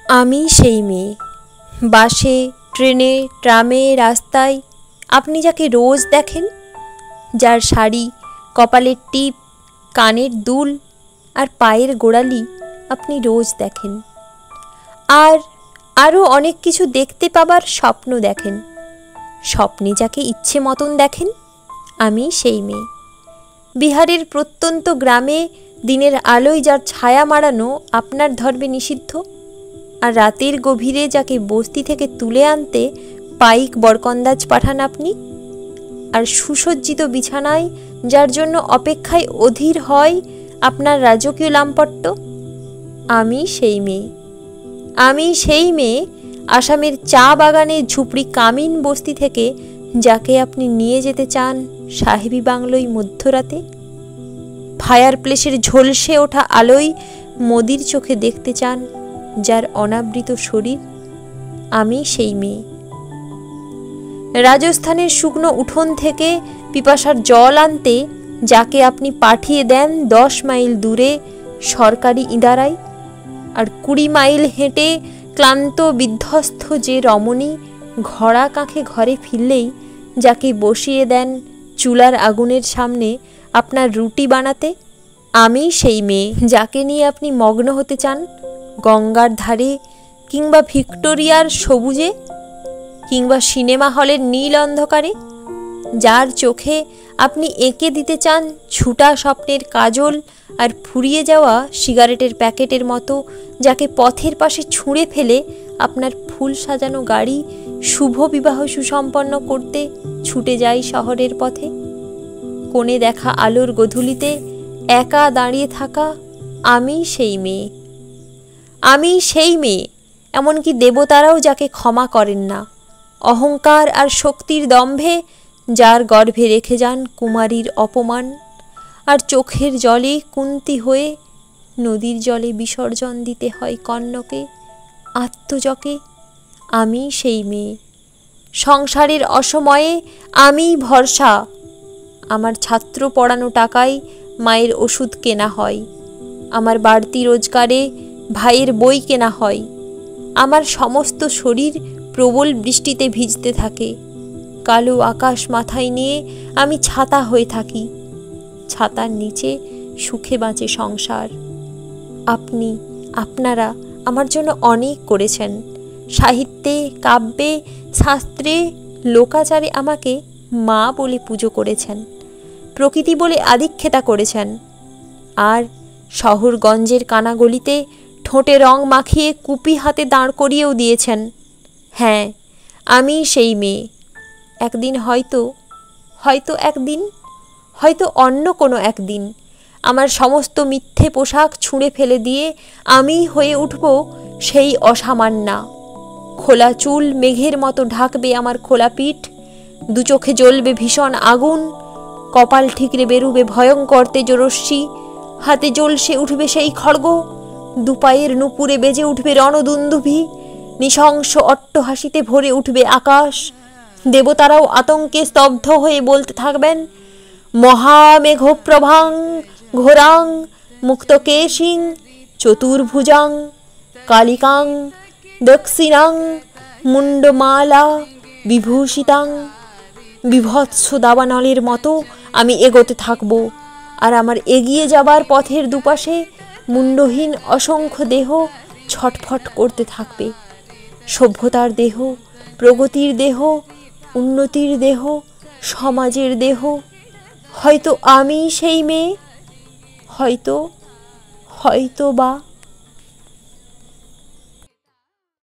আমি সেই মেয়ে। বাসে, ট্রেনে, ট্রামে, রাস্তায় আপনি যাকে রোজ দেখেন, যার শাড়ি, কপালের টিপ, কানের দুল আর পায়ের গোড়ালি আপনি রোজ দেখেন। আর আরও অনেক কিছু দেখতে পাবার স্বপ্ন দেখেন। স্বপ্নে যাকে ইচ্ছে মতন দেখেন, আমি সেই মেয়ে। বিহারের প্রত্যন্ত গ্রামে দিনের আলোয় যার ছায়া মাড়ানো আপনার ধর্মে নিষিদ্ধ, আর রাতের গভীরে যাকে বস্তি থেকে তুলে আনতে পাইক বরকন্দাজ পাঠান আপনি, আর সুসজ্জিত বিছানায় যার জন্য অপেক্ষায় অধীর হয় আপনার রাজকীয় লামপট্ট, আমি সেই মেয়ে। আমি সেই মেয়ে আসামের চা বাগানে ঝুপড়ি কামিন বস্তি থেকে যাকে আপনি নিয়ে যেতে চান সাহেবী বাংলোয় মধ্যরাতে। ফায়ার প্লেসের ঝলসে ওঠা আলোয় মোদির চোখে দেখতে চান যার অনাবৃত শরীর, আমি সেই মেয়ে। রাজস্থানের শুকনো উঠোন থেকে পিপাসার জল আনতে যাকে আপনি পাঠিয়ে দেন 10 মাইল দূরে সরকারি ইদারায়, আর 20 মাইল হেঁটে ক্লান্ত বিধ্বস্ত যে রমণী ঘোড়া কাঁখে ঘরে ফিরলেই যাকে বসিয়ে দেন চুলার আগুনের সামনে আপনার রুটি বানাতে, আমি সেই মেয়ে। যাকে নিয়ে আপনি মগ্ন হতে চান গঙ্গার ধারে, কিংবা ভিক্টোরিয়ার সবুজে, কিংবা সিনেমা হলের নীল অন্ধকারে, যার চোখে আপনি এঁকে দিতে চান ছুটা স্বপ্নের কাজল আর ফুরিয়ে যাওয়া সিগারেটের প্যাকেটের মতো, যাকে পথের পাশে ছুঁড়ে ফেলে আপনার ফুল সাজানো গাড়ি শুভ বিবাহ সুসম্পন্ন করতে ছুটে যায় শহরের পথে। কোণে দেখা আলোর গধূলিতে একা দাঁড়িয়ে থাকা, আমি সেই মেয়ে। আমি সেই মেয়ে, এমনকি দেবতারাও যাকে ক্ষমা করেন না অহংকার আর শক্তির দম্ভে, যার গর্ভে রেখে যান কুমারীর অপমান, আর চোখের জলে কুন্তি হয়ে নদীর জলে বিসর্জন দিতে হয় কন্যকে, আত্মজকে, আমি সেই মেয়ে। সংসারের অসময়ে আমি ভরসা। আমার ছাত্র পড়ানো টাকায় মায়ের ওষুধ কেনা হয়, আমার বাড়তি রোজগারে ভাইয়ের বই কেনা হয়। আমার সমস্ত শরীর প্রবল বৃষ্টিতে ভিজতে থাকে। কালো আকাশ মাথায় নিয়ে আমি ছাতা হয়ে থাকি। ছাতার নিচে সুখে বাঁচে সংসার। আপনারা আমার জন্য অনেক করেছেন। সাহিত্যে, কাব্যে, শাস্ত্রে, লোকাচারে আমাকে মা বলে পুজো করেছেন, প্রকৃতি বলে আদিক্ষেতা করেছেন, আর শহরগঞ্জের কানাগলিতে ঠোঁটে রং মাখিয়ে কুপি হাতে দাঁড় করিয়েও দিয়েছেন। হ্যাঁ, আমি সেই মেয়ে। একদিন হয়তো অন্য কোনো একদিন আমার সমস্ত মিথ্যে পোশাক ছুঁড়ে ফেলে দিয়ে আমি হয়ে উঠব সেই অসামান্যা। খোলা চুল মেঘের মতো ঢাকবে আমার খোলা পিঠ, দু চোখে জ্বলবে ভীষণ আগুন, কপাল ঠিকরে বেরুবে ভয়ঙ্কর তেজরশ্মি, হাতে জ্বলসে উঠবে সেই খড়গ, দুপায়ের নুপুরে বেজে উঠবে রণদুন্দুভি, নৃশংস অট্টহাসিতে ভরে উঠবে আকাশ। দেবতারাও আতঙ্কে স্তব্ধ হয়ে বলতে থাকবেন, মহামেঘপ্রভাং ঘোরাং মুক্তকেশিং চতুর্ভুজাং কালিকাং দক্ষিণাং মুন্ডমালা বিভূষিতাং। বিভৎস দাবানলের মতো আমি এগোতে থাকব, আর আমার এগিয়ে যাবার পথের দুপাশে মুন্ডহীন অসংখ্য দেহ ছটফট করতে থাকবে। সভ্যতার দেহ, প্রগতির দেহ, উন্নতির দেহ, সমাজের দেহ। হয়তো আমি সেই মেয়ে, হয়তো বা